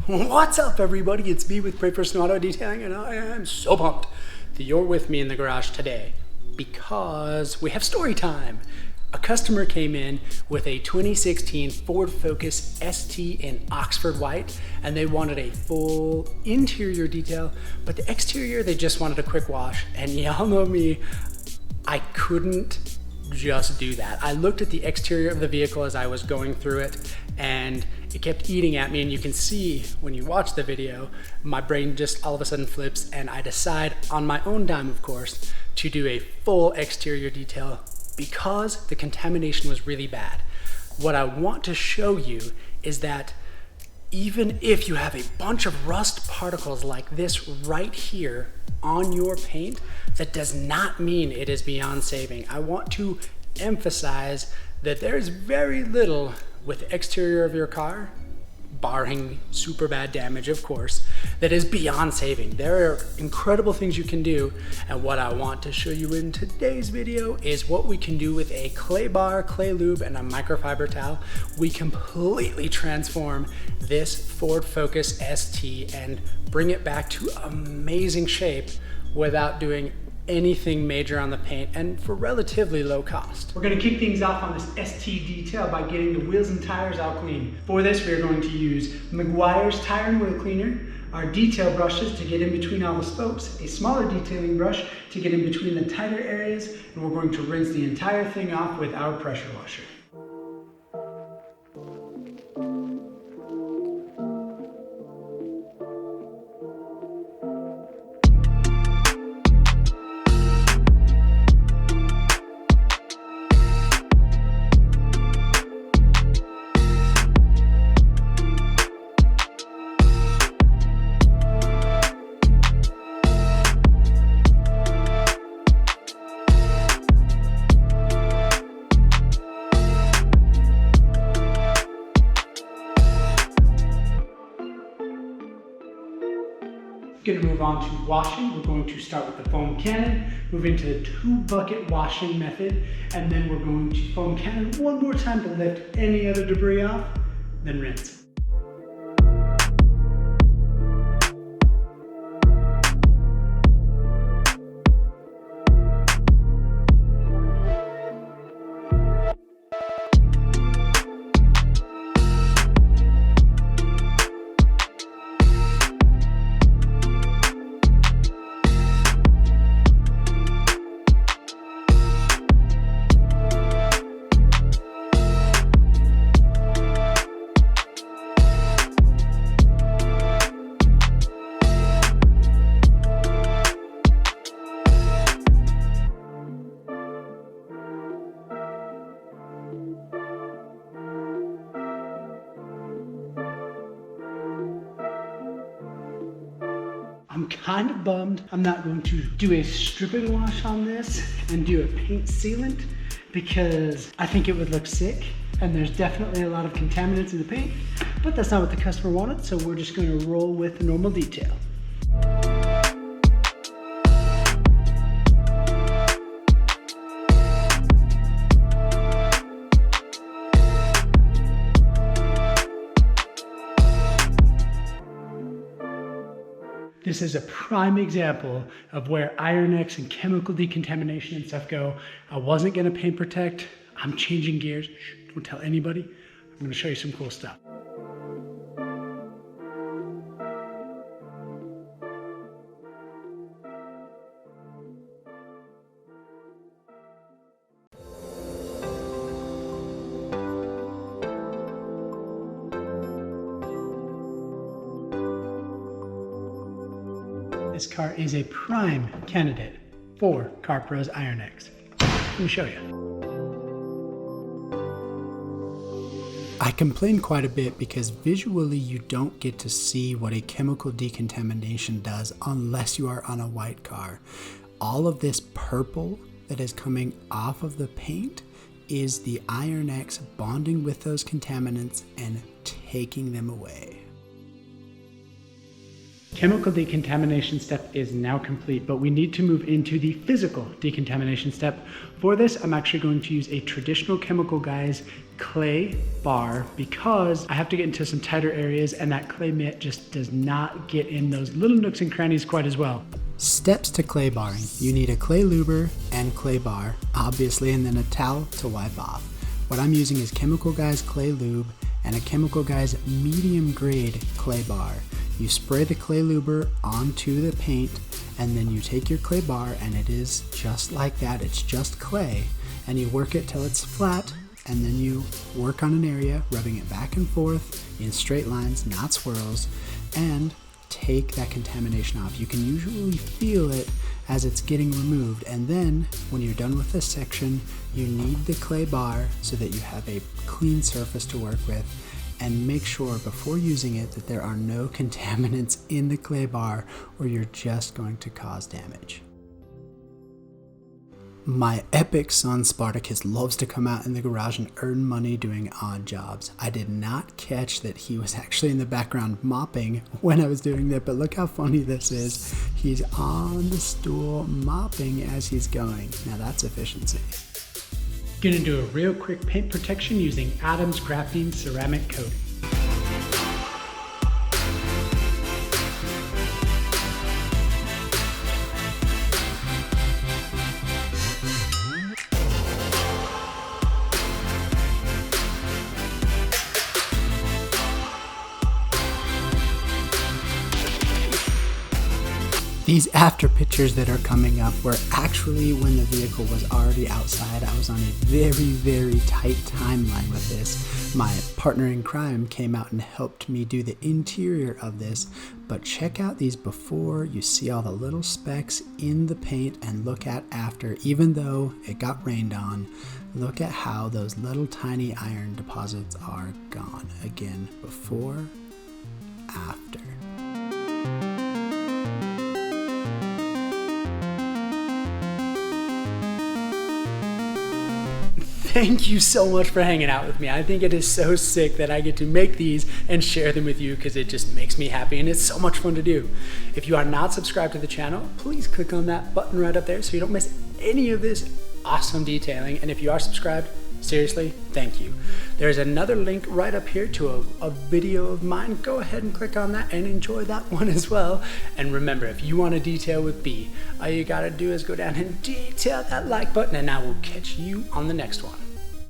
What's up, everybody? It's me with Brave Person Auto Detailing, and I am so pumped that you're with me in the garage today because we have story time. A customer came in with a 2016 Ford Focus ST in Oxford white, and they wanted a full interior detail, but the exterior, they just wanted a quick wash. And y'all know me, I couldn't just do that. I looked at the exterior of the vehicle as I was going through it, and it kept eating at me. And you can see when you watch the video, my brain just all of a sudden flips, and I decide on my own dime, of course, to do a full exterior detail because the contamination was really bad. What I want to show you is that even if you have a bunch of rust particles like this right here on your paint, that does not mean it is beyond saving. I want to emphasize that there is very little with the exterior of your car, barring super bad damage, of course, that is beyond saving. There are incredible things you can do, and what I want to show you in today's video is what we can do with a clay bar, clay lube, and a microfiber towel. We completely transform this Ford Focus ST and bring it back to amazing shape without doing anything major on the paint and for relatively low cost. We're going to kick things off on this ST detail by getting the wheels and tires out clean. For this, we are going to use Meguiar's Tire and Wheel Cleaner, our detail brushes to get in between all the spokes, a smaller detailing brush to get in between the tighter areas, and we're going to rinse the entire thing off with our pressure washer. Going to move on to washing. We're going to start with the foam cannon, move into the 2-bucket washing method, and then we're going to foam cannon one more time to lift any other debris off, then rinse. I'm kind of bummed I'm not going to do a stripping wash on this and do a paint sealant because I think it would look sick, and there's definitely a lot of contaminants in the paint, but that's not what the customer wanted, so we're just going to roll with the normal detail. This is a prime example of where Iron X and chemical decontamination and stuff go. I wasn't gonna paint protect. I'm changing gears. Shh, don't tell anybody. I'm gonna show you some cool stuff. This car is a prime candidate for CarPro's Iron X. Let me show you. I complain quite a bit because visually you don't get to see what a chemical decontamination does unless you are on a white car. All of this purple that is coming off of the paint is the Iron X bonding with those contaminants and taking them away. Chemical decontamination step is now complete, but we need to move into the physical decontamination step. For this, I'm actually going to use a traditional Chemical Guys clay bar because I have to get into some tighter areas and that clay mitt just does not get in those little nooks and crannies quite as well. Steps to clay barring. You need a clay luber and clay bar, obviously, and then a towel to wipe off. What I'm using is Chemical Guys clay lube and a Chemical Guys medium grade clay bar. You spray the clay luber onto the paint and then you take your clay bar and it is just like that. It's just clay and you work it till it's flat and then you work on an area, rubbing it back and forth in straight lines, not swirls, and take that contamination off. You can usually feel it as it's getting removed, and then when you're done with this section, you need the clay bar so that you have a clean surface to work with, and make sure before using it that there are no contaminants in the clay bar or you're just going to cause damage. My epic son Spartacus loves to come out in the garage and earn money doing odd jobs. I did not catch that he was actually in the background mopping when I was doing that, but look how funny this is. He's on the stool mopping as he's going. Now that's efficiency. Gonna do a real quick paint protection using Adam's Graphene Ceramic Coating. These after pictures that are coming up were actually when the vehicle was already outside. I was on a very, very tight timeline with this. My partner in crime came out and helped me do the interior of this. But check out these before. You see all the little specks in the paint, and look at after. Even though it got rained on, look at how those little tiny iron deposits are gone. Again, before, after. Thank you so much for hanging out with me. I think it is so sick that I get to make these and share them with you because it just makes me happy and it's so much fun to do. If you are not subscribed to the channel, please click on that button right up there so you don't miss any of this awesome detailing. And if you are subscribed, seriously, thank you. There's another link right up here to a video of mine. Go ahead and click on that and enjoy that one as well. And remember, if you want to detail with B, all you gotta do is go down and detail that like button, and I will catch you on the next one.